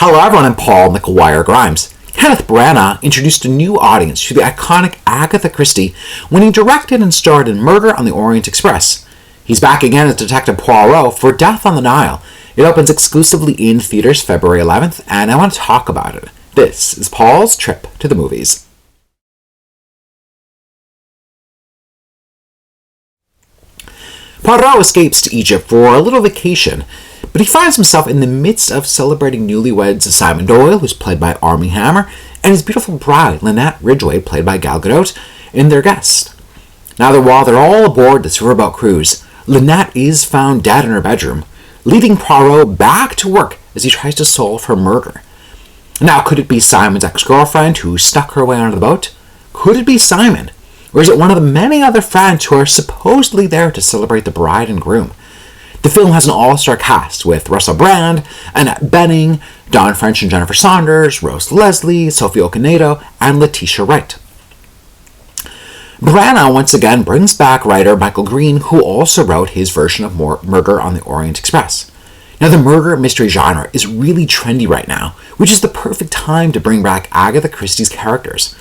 Hello everyone, I'm Paul McGuire Grimes. Kenneth Branagh introduced a new audience to the iconic Agatha Christie when he directed and starred in Murder on the Orient Express. He's back again as Detective Poirot for Death on the Nile. It opens exclusively in theaters February 11th, and I want to talk about it. This is Paul's Trip to the Movies. Poirot escapes to Egypt for a little vacation, but he finds himself in the midst of celebrating newlyweds Simon Doyle, who's played by Armie Hammer, and his beautiful bride, Annette, played by Gadot, and their guest. Now, while they're all aboard this riverboat cruise, Lynette is found dead in her bedroom, leading Poirot back to work as he tries to solve her murder. Now, could it be Simon's ex-girlfriend who stuck her way onto the boat? Could it be Simon? Or is it one of the many other friends who are supposedly there to celebrate the bride and groom? The film has an all-star cast with Russell Brand, Annette Bening, Dawn French and Jennifer Saunders, Rose Leslie, Sophie Okonedo, and Letitia Wright. Branagh once again brings back writer Michael Green, who also wrote his version of Murder on the Orient Express. Now, the murder mystery genre is really trendy right now, which is the perfect time to bring back Agatha Christie's characters.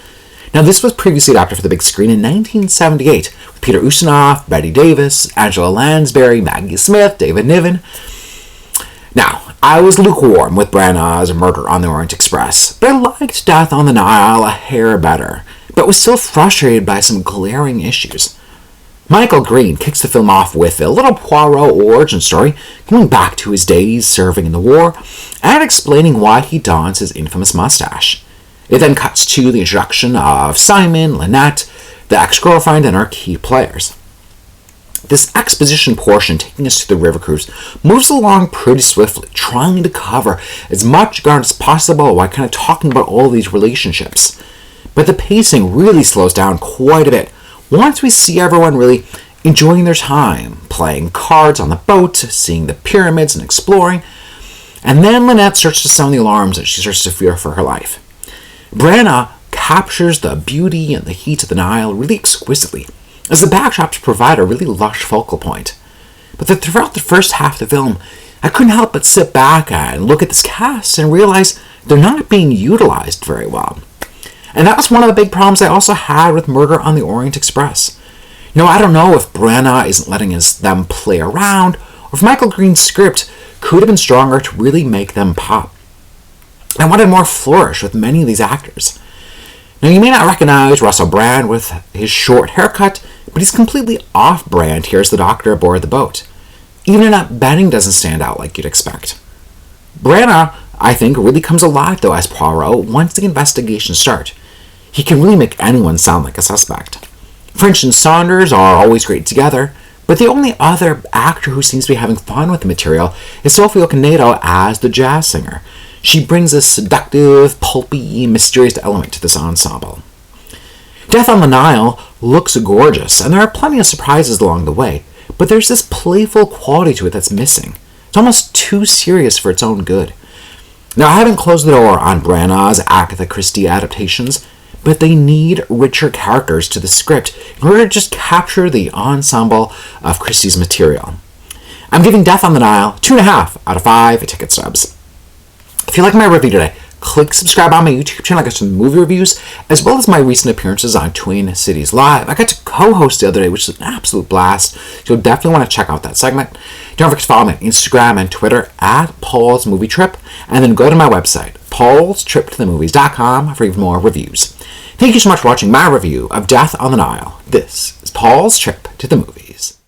Now, this was previously adapted for the big screen in 1978, with Peter Ustinov, Bette Davis, Angela Lansbury, Maggie Smith, David Niven. Now, I was lukewarm with Branagh's Murder on the Orient Express, but I liked Death on the Nile a hair better, but was still frustrated by some glaring issues. Michael Green kicks the film off with a little Poirot origin story, going back to his days serving in the war, and explaining why he dons his infamous mustache. It then cuts to the introduction of Simon, Lynette, the ex-girlfriend, and our key players. This exposition portion, taking us to the river cruise, moves along pretty swiftly, trying to cover as much ground as possible while kind of talking about all these relationships. But the pacing really slows down quite a bit once we see everyone really enjoying their time, playing cards on the boat, seeing the pyramids and exploring. And then Lynette starts to sound the alarms as she starts to fear for her life. Branagh captures the beauty and the heat of the Nile really exquisitely, as the backdrops provide a really lush focal point. But throughout the first half of the film, I couldn't help but sit back and look at this cast and realize they're not being utilized very well. And that was one of the big problems I also had with Murder on the Orient Express. Now, I don't know if Branagh isn't letting them play around, or if Michael Green's script could have been stronger to really make them pop. I wanted more flourish with many of these actors. Now, you may not recognize Russell Brand with his short haircut, but he's completely off-brand here as the doctor aboard the boat. Even Annette Bening doesn't stand out like you'd expect. Branagh, I think, really comes alive, though, as Poirot once the investigations start. He can really make anyone sound like a suspect. French and Saunders are always great together, but the only other actor who seems to be having fun with the material is Sophie Okonedo as the jazz singer. She brings a seductive, pulpy, mysterious element to this ensemble. Death on the Nile looks gorgeous, and there are plenty of surprises along the way, but there's this playful quality to it that's missing. It's almost too serious for its own good. Now, I haven't closed the door on Branagh's Agatha Christie adaptations, but they need richer characters to the script in order to just capture the ensemble of Christie's material. I'm giving Death on the Nile 2.5 out of 5 ticket stubs. If you like my review today, click subscribe on my YouTube channel. I got some movie reviews, as well as my recent appearances on Twin Cities Live. I got to co-host the other day, which is an absolute blast. So you'll definitely want to check out that segment. Don't forget to follow me on Instagram and Twitter at Paul's Movie Trip, and then go to my website, paulstriptothemovies.com, for even more reviews. Thank you so much for watching my review of Death on the Nile. This is Paul's Trip to the Movies.